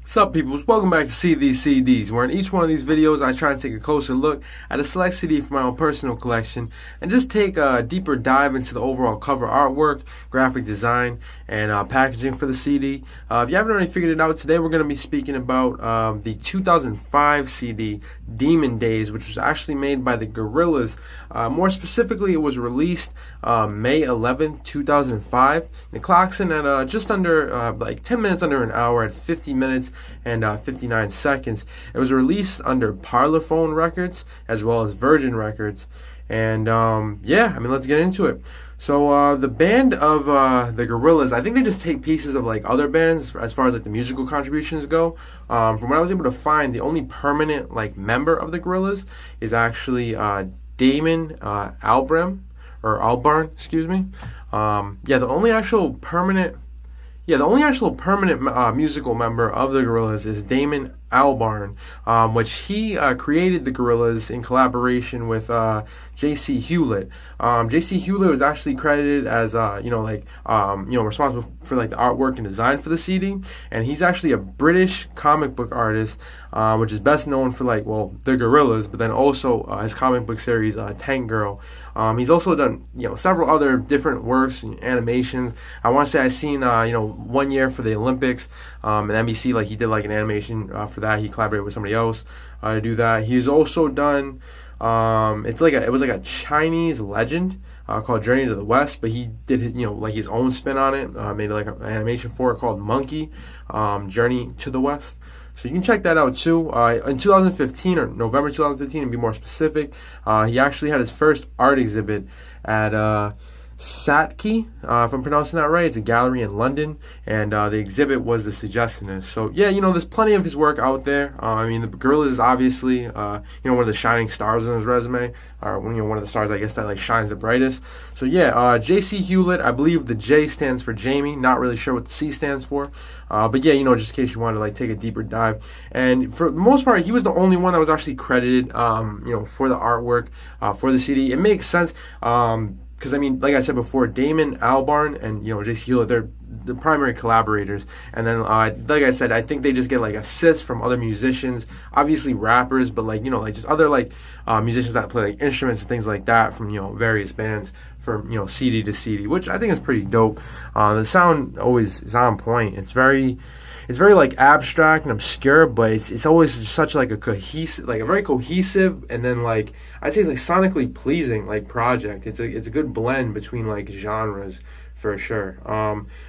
Sup peoples, welcome back to See These CDs, where in each one of these videos I try to take a closer look at a select CD from my own personal collection and just take a deeper dive into the overall cover artwork, graphic design, and packaging for the CD. If you haven't already figured it out, today we're going to be speaking about the 2005 CD, Demon Days, which was actually made by the Gorillaz. More specifically, it was released May 11, 2005. It clocks in at just under, like 10 minutes under an hour at 50 minutes and 59 seconds. It was released under Parlophone Records as well as Virgin Records. And let's get into it. So the band of the Gorillaz, I think they just take pieces of like other bands as far as like the musical contributions go. From what I was able to find, the only permanent like member of the Gorillaz is actually Damon Albarn, excuse me. The only actual permanent musical member of the Gorillaz is Damon Albarn, which he created the Gorillaz in collaboration with J.C. Hewlett. J.C. Hewlett was actually credited as responsible for like the artwork and design for the CD, and he's actually a British comic book artist, which is best known for like the Gorillaz, but then also his comic book series Tank Girl. He's also done several other different works and animations. I want to say I seen 1 year for the Olympics, and NBC like he did like an animation for that. He collaborated with somebody else to do that. He's also done it was like a Chinese legend called Journey to the West, but he did his own spin on it. Made like an animation for it called Monkey Journey to the West. So you can check that out too. In 2015, or November 2015 to be more specific, he actually had his first art exhibit at Satke, if I'm pronouncing that right. It's a gallery in London, and the exhibit was The Suggestionist. So yeah, there's plenty of his work out there. The Gorillaz is obviously one of the shining stars on his resume, or one of the stars I guess that like shines the brightest. So yeah, J.C. Hewlett, I believe the J stands for Jamie. Not really sure what the C stands for, but yeah, just in case you wanted to like take a deeper dive. And for the most part, he was the only one that was actually credited, for the artwork for the CD. It makes sense. Because like I said before, Damon Albarn and J.C. Hewlett, they're the primary collaborators, and then like I said, I think they just get like assists from other musicians, obviously rappers, but just other musicians that play like instruments and things like that from various bands from CD to CD, which I think is pretty dope. The sound always is on point. It's very like abstract and obscure, but it's always such like a very cohesive, and then like I'd say like sonically pleasing like project. It's a good blend between like genres for sure.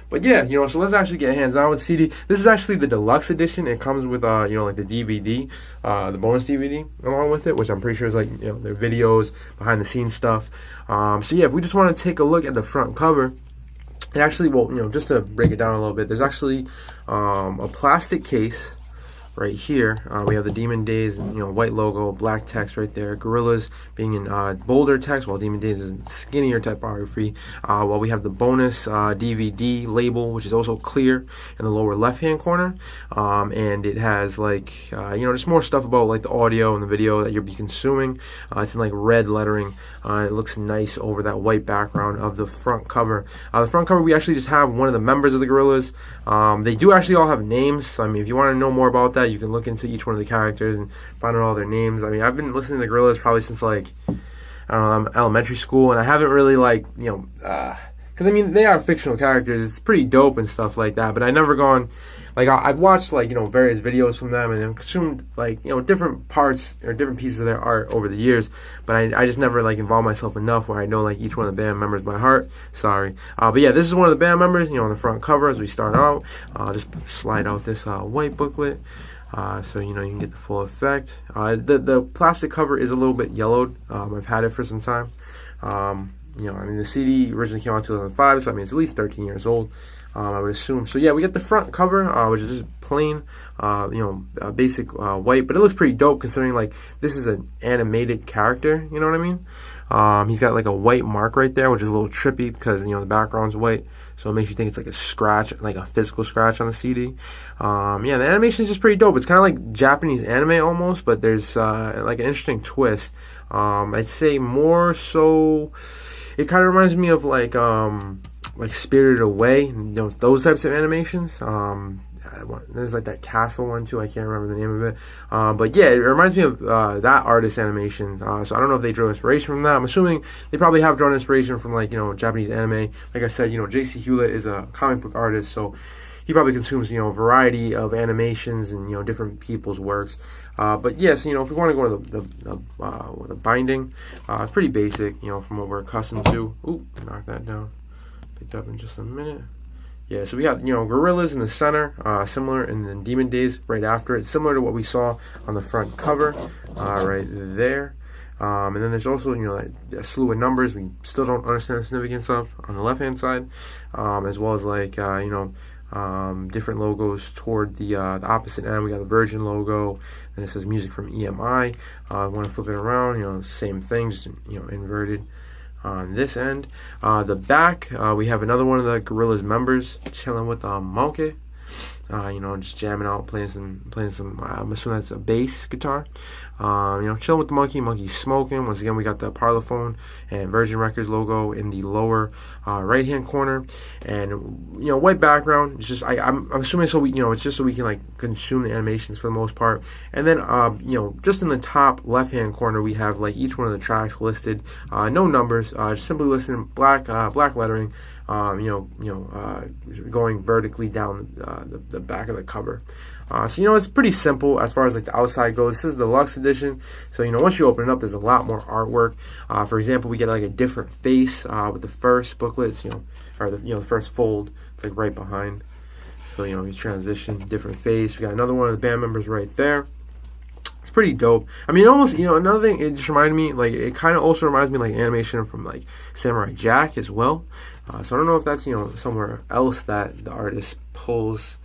But yeah, so let's actually get hands on with CD. This is actually the deluxe edition. It comes with like the DVD, the bonus DVD along with it, which I'm pretty sure is like their videos, behind the scenes stuff. So yeah, if we just want to take a look at the front cover. It actually, just to break it down a little bit, there's actually a plastic case right here. We have the Demon Days, white logo, black text right there. Gorillaz being in bolder text, while Demon Days is in skinnier typography. While we have the bonus DVD label, which is also clear in the lower left-hand corner. And it has just more stuff about like the audio and the video that you'll be consuming. It's in like red lettering. It looks nice over that white background of the front cover. The front cover, we actually just have one of the members of the Gorillaz. They do actually all have names. So, if you want to know more about that, you can look into each one of the characters and find out all their names. I've been listening to the Gorillaz probably since elementary school, and I haven't really because they are fictional characters. It's pretty dope and stuff like that, but I never gone I've watched various videos from them and consumed different parts or different pieces of their art over the years, but I just never involved myself enough where I know each one of the band members by heart. Sorry, but yeah, this is one of the band members on the front cover as we start out. Just slide out this white booklet so you can get the full effect. The plastic cover is a little bit yellowed. I've had it for some time. The CD originally came out in 2005, so it's at least 13 years old. I would assume. So yeah, we get the front cover, which is just plain, basic white, but it looks pretty dope considering this is an animated character. You know what I mean? He's got a white mark right there, which is a little trippy because the background's white, so it makes you think it's a scratch, a physical scratch on the CD. The animation is just pretty dope. It's kind of like Japanese anime almost, but there's an interesting twist. I'd say more so. It kind of reminds me of like Spirited Away, those types of animations. there's like that castle one too. I can't remember the name of it. But yeah, it reminds me of that artist animation. So I don't know if they drew inspiration from that. I'm assuming they probably have drawn inspiration from like Japanese anime. Like I said, J.C. Hewlett is a comic book artist, so he probably consumes a variety of animations and different people's works. But yes, if we want to go to the binding, it's pretty basic, from what we're accustomed to. Ooh, knock that down. Picked up in just a minute. Yeah, so we got Gorillaz in the center, similar, and then Demon Days right after it, similar to what we saw on the front cover, right there. And then there's also a slew of numbers we still don't understand the significance of on the left hand side, as well as like different logos toward the opposite end. We got the Virgin logo, and it says music from EMI. I want to flip it around, same thing, just inverted on this end. The back, we have another one of the Gorillaz members chilling with Monkey, just jamming out, playing some. I'm assuming that's a bass guitar. Chilling with the monkey's smoking. Once again, we got the Parlophone and Virgin Records logo in the lower right hand corner, and white background. It's just I'm assuming so we it's just so we can like consume the animations for the most part. And then just in the top left hand corner, we have like each one of the tracks listed, no numbers, just simply listed in black lettering. Going vertically down the back of the cover. So it's pretty simple as far as like the outside goes. This is the deluxe edition, so once you open it up, there's a lot more artwork. For example, we get like a different face with the first booklets, or the first fold. It's like right behind. So we transition, different face. We got another one of the band members right there. It's pretty dope. I mean, almost, another thing, it just reminded me, like, it kind of also reminds me, like, animation from, like, Samurai Jack as well. So I don't know if that's, somewhere else that the artist pulls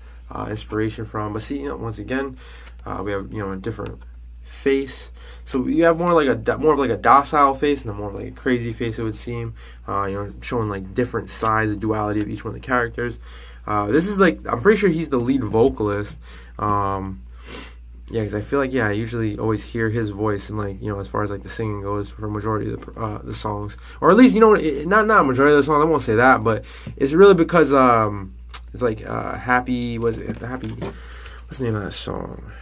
inspiration from. But see, once again, we have, a different face. So you have more of like a docile face and then more of like a crazy face, it would seem. Showing, like, different sides, the duality of each one of the characters. This is, like, I'm pretty sure he's the lead vocalist. Yeah, because I feel like, I usually always hear his voice and, like, as far as, like, the singing goes for a majority of the songs. Or at least, not majority of the songs, I won't say that, but it's really because, it's like, Happy, what's the name of that song?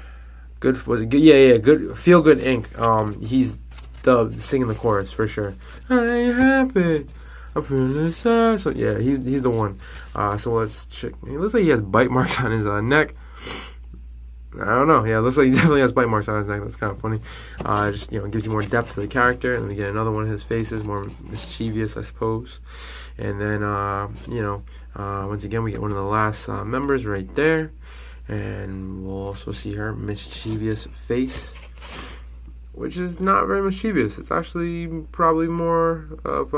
Good, was it good? Yeah, Good, Feel Good Inc. He's singing the chorus, for sure. I ain't happy, I'm feeling sad. So, yeah, he's the one. So let's check. It looks like he has bite marks on his neck. I don't know. Yeah, it looks like he definitely has bite marks on his neck. That's kind of funny. Just gives you more depth to the character, and we get another one of his faces, more mischievous, I suppose. And then once again, we get one of the last members right there, and we'll also see her mischievous face, which is not very mischievous. It's actually probably more of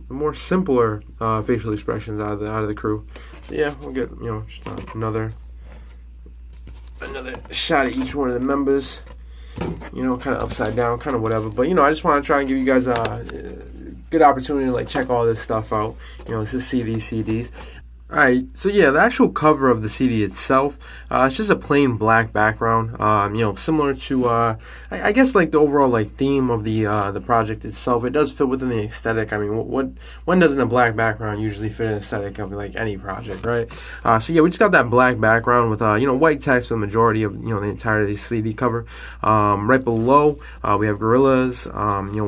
more simpler facial expressions out of the crew. So yeah, we'll get just another shot at each one of the members, kind of upside down, kind of whatever. But I just want to try and give you guys a good opportunity to like check all this stuff out. This is SeeTheseCDs. Alright, so yeah, the actual cover of the CD itself, it's just a plain black background, similar to, I guess, like, the overall, like, theme of the project itself. It does fit within the aesthetic. I mean, when doesn't a black background usually fit an aesthetic of, like, any project, right? So yeah, we just got that black background with, white text for the majority of, the entirety of the CD cover. Right below, we have Gorillaz,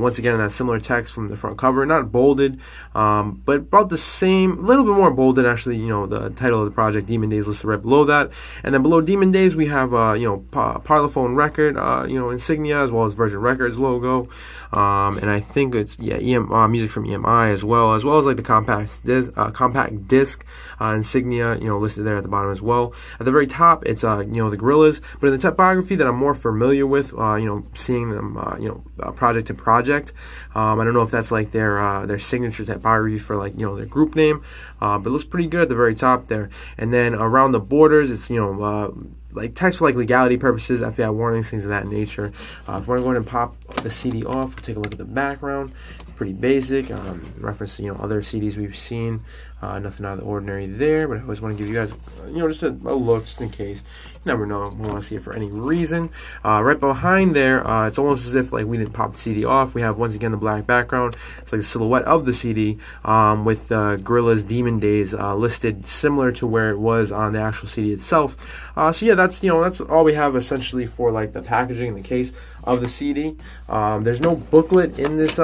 once again, in that similar text from the front cover, not bolded, but about the same, a little bit more bolded, actually. The title of the project, Demon Days, listed right below that. And then below Demon Days, we have, Parlophone record, insignia, as well as Virgin Records logo. And I think it's, music from EMI as well as like the compact disc insignia, listed there at the bottom as well. At the very top, it's, the Gorillaz. But in the typography that I'm more familiar with, seeing them, project to project, I don't know if that's like their signature typography for, like, their group name, but it looks pretty good at the very top there. And then around the borders, it's, like text for like legality purposes, FBI warnings, things of that nature. If we want to go ahead and pop the CD off, we'll take a look at the background. Pretty basic. Reference other CDs we've seen Nothing out of the ordinary there, but I always want to give you guys, just a look just in case. You never know, we want to see it for any reason. Right behind there, it's almost as if like we didn't pop the CD off. We have once again the black background. It's like the silhouette of the CD with Gorillaz Demon Days listed similar to where it was on the actual CD itself. So yeah, that's all we have essentially for like the packaging and the case of the CD. There's no booklet in this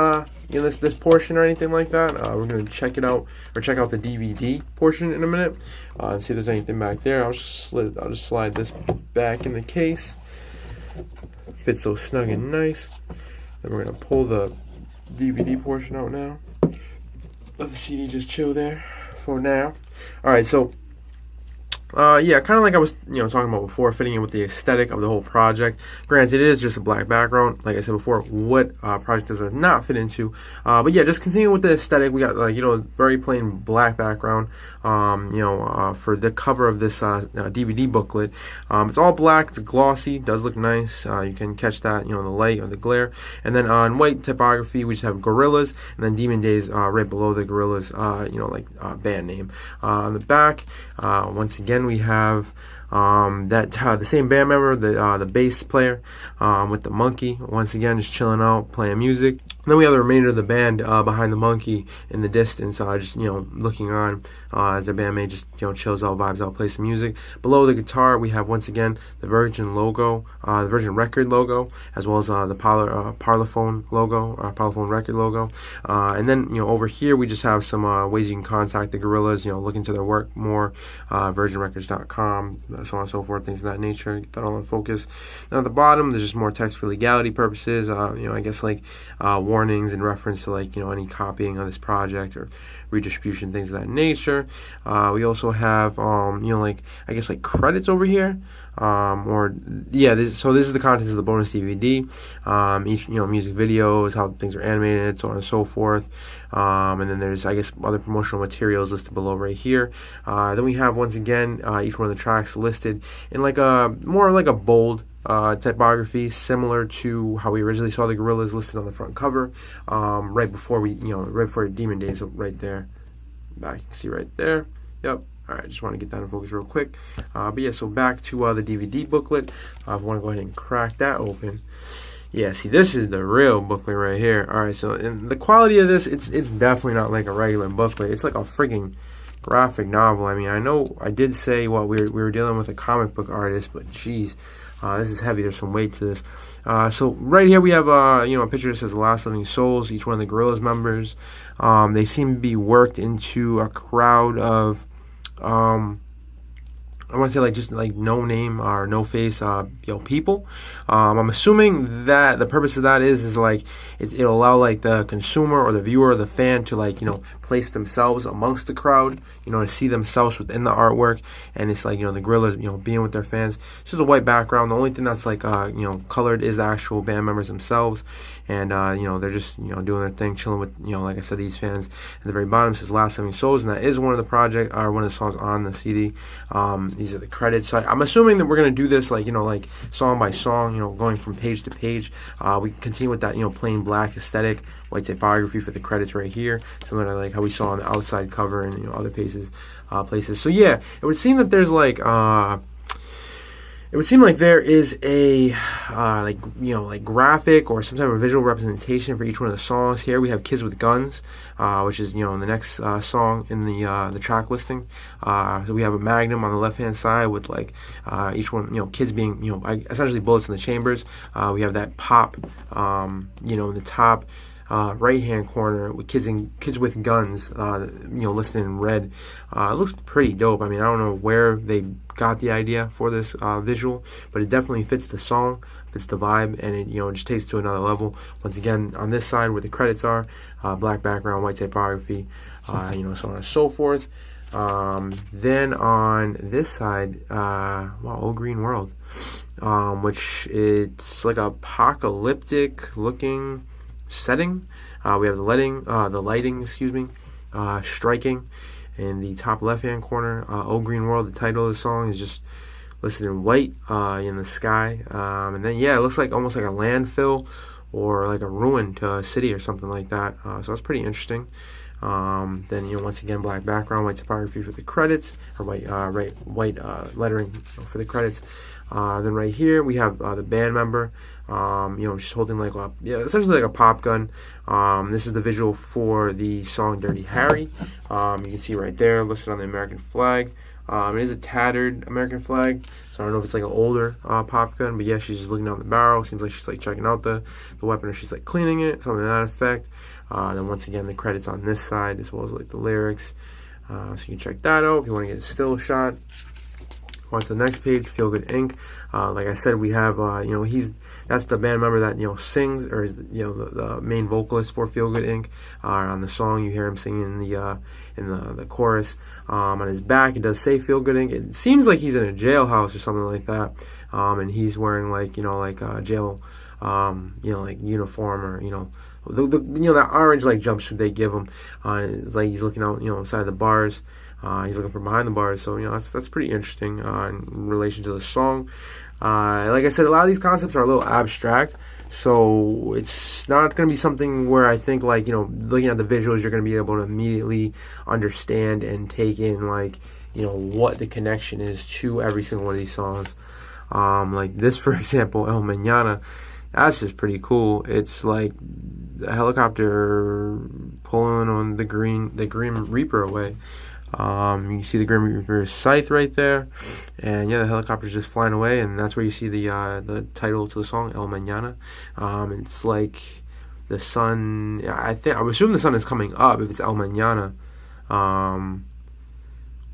this portion or anything like that. We're gonna check it out or check out the DVD portion in a minute and see if there's anything back there. I'll just slide this back in the case. Fits so snug and nice. Then we're gonna pull the DVD portion out now. Let the CD just chill there for now. All right, so. Yeah, kind of like I was, talking about before, fitting in with the aesthetic of the whole project. Granted, it is just a black background. Like I said before, what project does it not fit into? But yeah, just continuing with the aesthetic. We got very plain black background. For the cover of this DVD booklet, it's all black. It's glossy. Does look nice. You can catch that, in the light or the glare. And then on white typography, we just have Gorillaz, and then Demon Days right below the Gorillaz, band name. On the back, once again, we have the same band member, the bass player with the monkey, once again just chilling out, playing music. And then we have the remainder of the band behind the monkey in the distance, just looking on as their bandmate just chills out, vibes out, plays some music. Below the guitar, we have once again the Virgin logo, the Virgin record logo, as well as the Parlophone logo, Parlophone record logo. And then over here we just have some ways you can contact the Gorillaz, look into their work more, virginrecords.com, so on and so forth, things of that nature. Get that all in focus. Now at the bottom, there's just more text for legality purposes. I guess like warnings in reference to like any copying of this project or redistribution, things of that nature. We also have like credits over here. So this is the contents of the bonus DVD. Each music videos, how things are animated, so on and so forth. And then there's other promotional materials listed below right here. Then we have once again each one of the tracks listed in like a more like a bold typography, similar to how we originally saw the Gorillaz listed on the front cover, right before Demon Days, right there. Back, you can see right there. Yep. Alright, just want to get that in focus real quick. But yeah, so back to the DVD booklet. I want to go ahead and crack that open. Yeah, see, this is the real booklet right here. Alright, so and the quality of this, it's definitely not like a regular booklet. It's like a freaking graphic novel. I mean, I know I did say we were dealing with a comic book artist, but geez, this is heavy. There's some weight to this. So right here we have a picture that says The Last Living Souls. Each one of the Gorillaz members. They seem to be worked into a crowd of I want to say just no name or no face people. I'm assuming that the purpose of that is it'll allow the consumer or the viewer or the fan to place themselves amongst the crowd, to see themselves within the artwork. And it's the Gorillaz being with their fans. It's just a white background. The only thing that's colored is the actual band members themselves. And they're just doing their thing, chilling with like I said, these fans. At the very bottom says Last Living Souls, and that is one of the songs on the CD. These are the credits. So I'm assuming that we're gonna do this song by song, going from page to page. We continue with that plain black aesthetic, white typography for the credits right here, similar to how we saw on the outside cover and other places. So yeah, it would seem that there's it would seem like there is a graphic or some type of visual representation for each one of the songs. Here we have Kids with Guns, which is in the next song in the track listing. So we have a Magnum on the left hand side with each one kids being essentially bullets in the chambers. We have that pop in the top right hand corner with kids with guns listed in red. It looks pretty dope. I mean, I don't know where they got the idea for this visual, but it definitely fits the song, fits the vibe, and it just takes it to another level. Once again, on this side where the credits are, black background, white typography, so on and so forth. Then on this side, Old Green World, which it's like apocalyptic looking setting. We have the lighting, striking in the top left hand corner. Old Green World, the title of the song, is just listed in white in the sky. And then it looks almost like a landfill or like a ruin to a city or something like that. So that's pretty interesting. Then once again, black background, white typography for the credits, or white lettering for the credits. Then right here we have the band member, just holding like essentially like a pop gun. This is the visual for the song "Dirty Harry." You can see right there listed on the American flag. It is a tattered American flag, so I don't know if it's like an older pop gun, but yeah, she's just looking down the barrel. Seems like she's like checking out the weapon, or she's like cleaning it, something to that effect. Then once again, the credits on this side, as well as like the lyrics. So you can check that out if you want to get a still shot. On to the next page, Feel Good Inc. Like I said, we have that's the band member that sings, or the main vocalist for Feel Good Inc. On the song, you hear him singing in the chorus. On his back, it does say Feel Good Inc. It seems like he's in a jailhouse or something like that, and he's wearing like a jail like uniform, or that orange like jumpsuit they give him. It's like he's looking out inside the bars. He's looking from behind the bars, so that's pretty interesting in relation to the song. Like I said, a lot of these concepts are a little abstract, so it's not going to be something where I think looking at the visuals, you're going to be able to immediately understand and take in what the connection is to every single one of these songs. Like this, for example, El Mañana. That's just pretty cool. It's like a helicopter pulling on the Grim Reaper away. You can see the Grim Reaper's scythe right there, and the helicopter's just flying away, and that's where you see the title to the song, El Mañana. It's like the sun. I would assume the sun is coming up if it's El Mañana,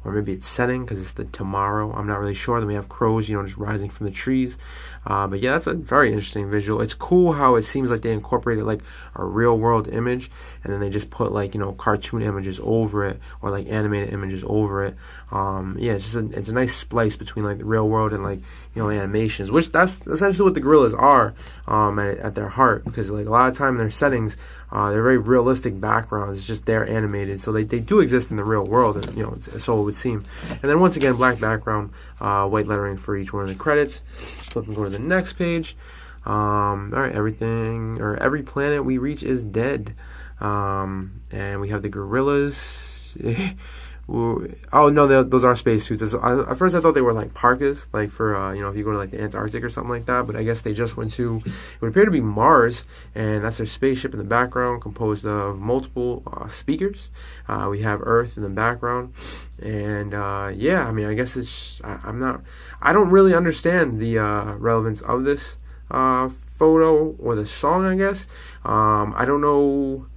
or maybe it's setting because it's the tomorrow. I'm not really sure. Then we have crows, just rising from the trees. But yeah, that's a very interesting visual. It's cool how it seems like they incorporated like a real world image, and then they just put cartoon images over it, or like animated images over it. It's a nice splice between like the real world and animations, which that's essentially what the Gorillaz are at their heart, because like a lot of time in their settings, they're very realistic backgrounds. It's just they're animated, so they do exist in the real world, and so it would seem. And then once again, black background, white lettering for each one of the credits. Flip and go to the next page. All right, every planet we reach is dead. And we have the Gorillaz. Oh no, those are spacesuits. At first I thought they were like parkas, like for if you go to like the Antarctic or something like that. But I guess they just went to, it would appear to be Mars, and that's their spaceship in the background, composed of multiple speakers. We have Earth in the background, and I guess it's I don't really understand the relevance of this photo or the song. I guess I don't know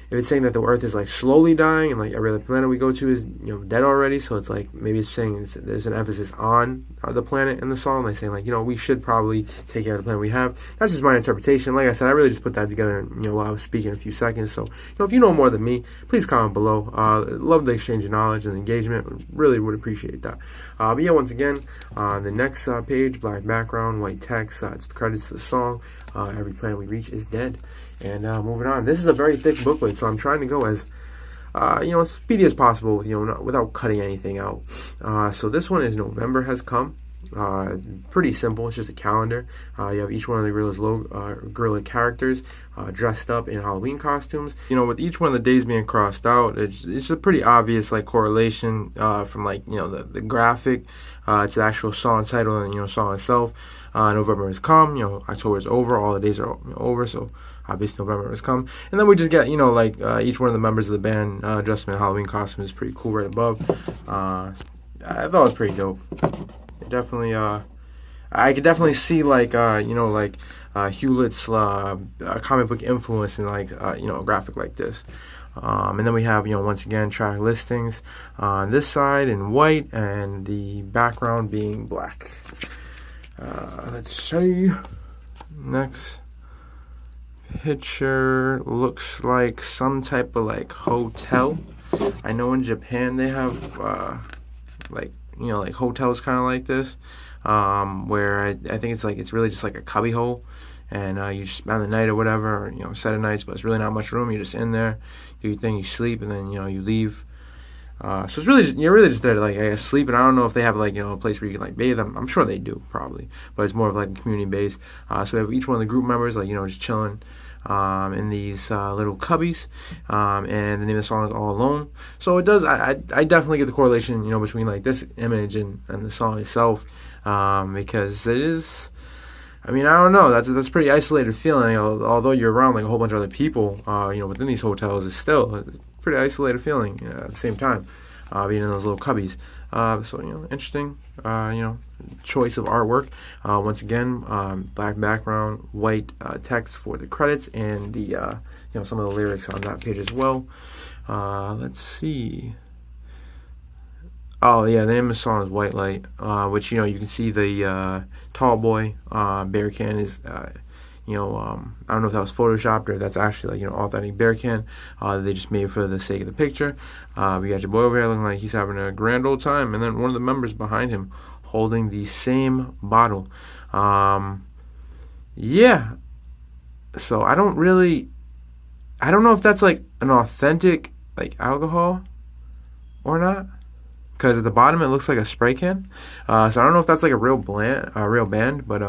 if it's saying that the Earth is like slowly dying, and like every other planet we go to is dead already, so it's like maybe it's saying there's an emphasis on the planet in the song. They're saying we should probably take care of the planet we have. That's just my interpretation. Like I said, I really just put that together while I was speaking a few seconds. So if you know more than me, please comment below. Love the exchange of knowledge and engagement. Really would appreciate that. But yeah, once again, the next page, black background, white text. It's the credits to the song. Every planet we reach is dead. And moving on. This is a very thick booklet, so I'm trying to go as as speedy as possible, without cutting anything out. So this one is November Has Come. Pretty simple. It's just a calendar. You have each one of the Gorilla characters dressed up in Halloween costumes. With each one of the days being crossed out, it's a pretty obvious correlation from the graphic to the actual song title and song itself. November has come. October is over. All the days are over. So obviously November has come. And then we just get each one of the members of the band dressed in a Halloween costume is pretty cool right above. I thought it was pretty dope. Definitely, I could definitely see Hewlett's comic book influence in a graphic like this. And then we have once again track listings on this side in white, and the background being black. Let's see. Next picture looks like some type of hotel. I know in Japan they have hotels kind of like this, where I think it's really just like a cubby hole, and you just spend the night or whatever, or set of nights, but it's really not much room. You're just in there, do your thing, you sleep, and then you leave. So it's you're really just there to sleep, and I don't know if they have a place where you can bathe. I'm sure they do probably, but it's more of a community base. So we have each one of the group members just chilling. in these little cubbies, and the name of the song is All Alone. So it does, I definitely get the correlation, between like this image and the song itself, because it is, I don't know, that's a pretty isolated feeling, although you're around like a whole bunch of other people, within these hotels, it's still a pretty isolated feeling at the same time, being in those little cubbies. So, interesting, choice of artwork. Once again, black background, white text for the credits, and the, some of the lyrics on that page as well. Let's see. Oh, yeah, the name of the song is White Light, which, you can see the tall boy, bear can is, I don't know if that was photoshopped or if that's actually, like, authentic bear can that they just made for the sake of the picture. We got your boy over here looking like he's having a grand old time, and then one of the members behind him holding the same bottle. Yeah. So I don't know if that's, like, an authentic, like, alcohol or not. Because at the bottom it looks like a spray can, so I don't know if that's like a real band, but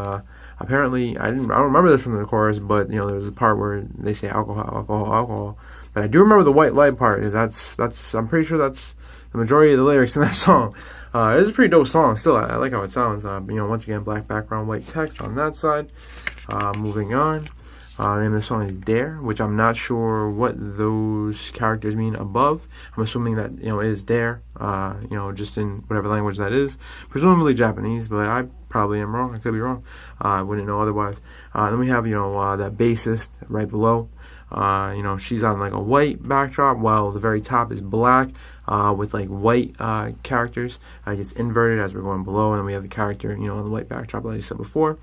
apparently I don't remember this from the chorus, but there was a part where they say alcohol, but I do remember the white light part. Is that's I'm pretty sure that's the majority of the lyrics in that song. It is a pretty dope song. Still, I like how it sounds. Once again, black background, white text on that side. Moving on. The name of the song is Dare, which I'm not sure what those characters mean above. I'm assuming that, it is Dare, just in whatever language that is. Presumably Japanese, but I probably am wrong. I could be wrong. I wouldn't know otherwise. Then we have, that bassist right below. She's on like a white backdrop, while the very top is black, with like white characters. It's inverted as we're going below, and then we have the character, on the white backdrop, like I said before,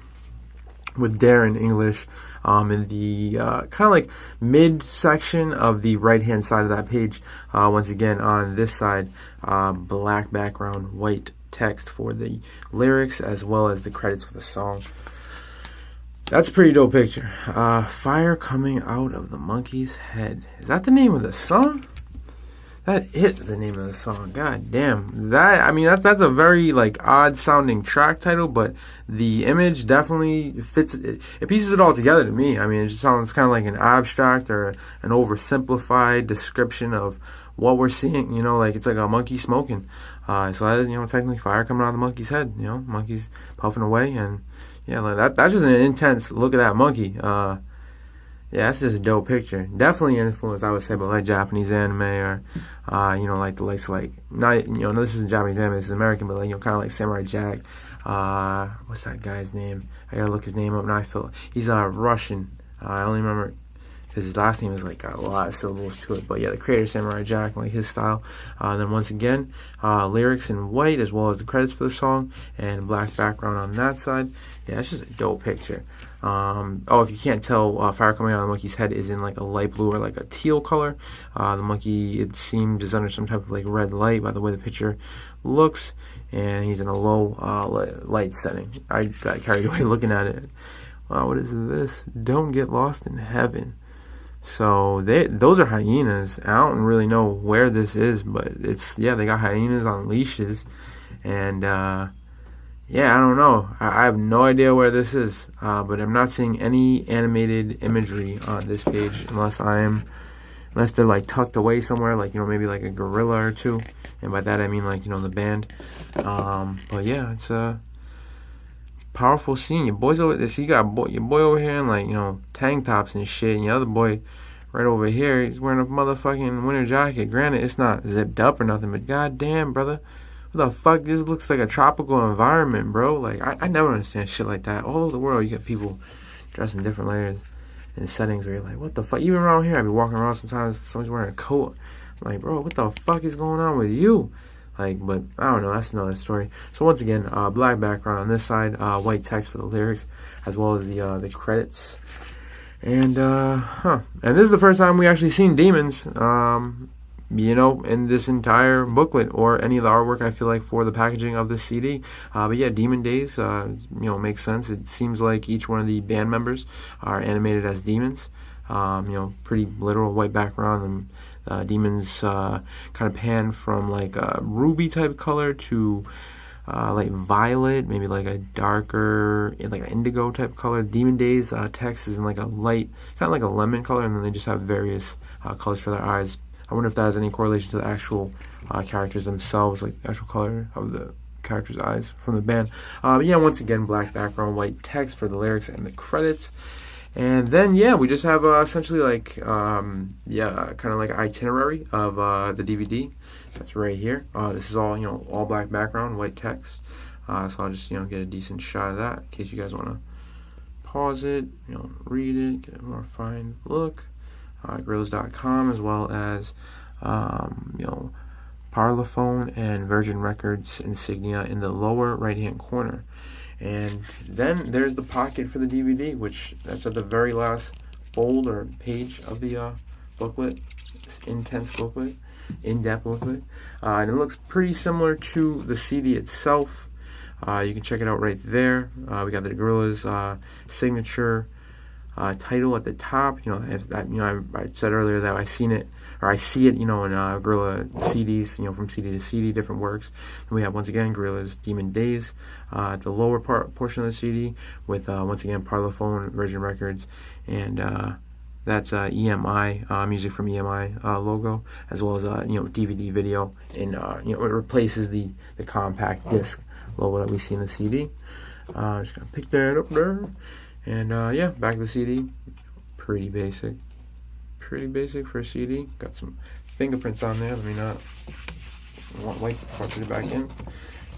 with Dare in English, in the kind of like mid-section of the right-hand side of that page. Once again, on this side, black background, white text for the lyrics, as well as the credits for the song. That's a pretty dope picture. Fire coming out of the monkey's head. Is that the name of the song? That is the name of the song. God damn. That's a very like odd sounding track title, but the image definitely fits it. It pieces it all together to me. It just sounds kind of like an abstract or an oversimplified description of what we're seeing. Like it's like a monkey smoking. So that is, technically fire coming out of the monkey's head. Monkey's puffing away, and yeah, like that's just an intense look at that monkey. Yeah, that's just a dope picture. Definitely influenced, I would say, by like Japanese anime or, like the likes like, not, this isn't Japanese anime, this is American, but like, kind of like Samurai Jack. What's that guy's name? I gotta look his name up now. He's Russian. I only remember because his last name is like got a lot of syllables to it. But yeah, the creator Samurai Jack, like his style. Then once again, lyrics in white as well as the credits for the song, and black background on that side. Yeah, it's just a dope picture. If you can't tell, fire coming out of the monkey's head is in like a light blue or like a teal color. The monkey, it seems, is under some type of like red light by the way the picture looks, and he's in a low light setting. I got carried away looking at it. Wow, what is this? Don't get lost in heaven. So those are hyenas. I don't really know where this is, but they got hyenas on leashes, and yeah, I don't know. I have no idea where this is, but I'm not seeing any animated imagery on this page unless they're like tucked away somewhere, like maybe like a gorilla or two, and by that I mean like the band. But yeah, it's a powerful scene. Your boy's over this. You got your boy over here in like tank tops and shit, and your other boy right over here, he's wearing a motherfucking winter jacket. Granted, it's not zipped up or nothing, but goddamn, brother. What the fuck? This looks like a tropical environment, bro. Like, I never understand shit like that. All over the world, you get people dressed in different layers and settings where you're like, what the fuck? Even around here, I be walking around sometimes, someone's wearing a coat. I'm like, bro, what the fuck is going on with you? Like, but I don't know. That's another story. So once again, black background on this side, white text for the lyrics, as well as the credits. And and this is the first time we actually seen demons. In this entire booklet or any of the artwork, I feel like, for the packaging of this CD. But yeah, Demon Days, makes sense. It seems like each one of the band members are animated as demons. Pretty literal white background, and demons kind of pan from like a ruby type color to like violet, maybe like a darker, like an indigo type color. Demon Days text is in like a light, kind of like a lemon color, and then they just have various colors for their eyes. I wonder if that has any correlation to the actual characters themselves, like the actual color of the character's eyes from the band. Yeah, once again, black background, white text for the lyrics and the credits. And then, yeah, we just have essentially like, kind of like an itinerary of the DVD. That's right here. This is all, all black background, white text. So I'll just, get a decent shot of that in case you guys want to pause it, read it, get a more fine look. Gorillaz.com, as well as, Parlophone and Virgin Records insignia in the lower right-hand corner. And then there's the pocket for the DVD, which that's at the very last fold or page of the booklet. This intense booklet, in-depth booklet. And it looks pretty similar to the CD itself. You can check it out right there. We got the Gorillaz signature title at the top. I said earlier that I see it, in Gorilla CDs, from CD to CD, different works. And we have, once again, Gorillaz Demon Days at the lower portion of the CD with, once again, Parlophone, Virgin Records, and that's EMI, music from EMI logo, as well as, DVD video, and, it replaces the compact disc logo that we see in the CD. Just going to pick that up there. And back of the CD, pretty basic for a CD. Got some fingerprints on there. Let me not wipe the cartridge back in.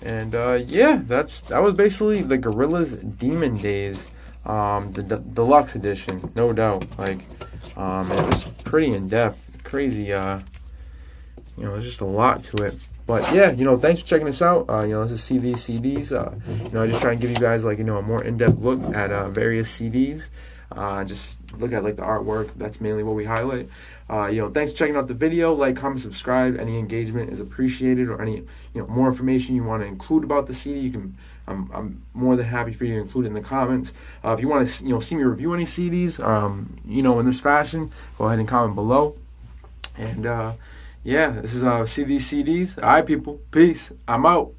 And that was basically the Gorillaz Demon Days, the deluxe edition, no doubt. Like, it was pretty in depth, crazy. There's just a lot to it. But yeah, thanks for checking us out. This is SeeTheseCDs. I just try and give you guys like, a more in-depth look at various CDs. Just look at like the artwork. That's mainly what we highlight. Thanks for checking out the video. Like, comment, subscribe. Any engagement is appreciated, or any more information you want to include about the CD, you can. I'm more than happy for you to include it in the comments. If you want to see me review any CDs, in this fashion, go ahead and comment below. And this is SeeTheseCDs. All right, people. Peace. I'm out.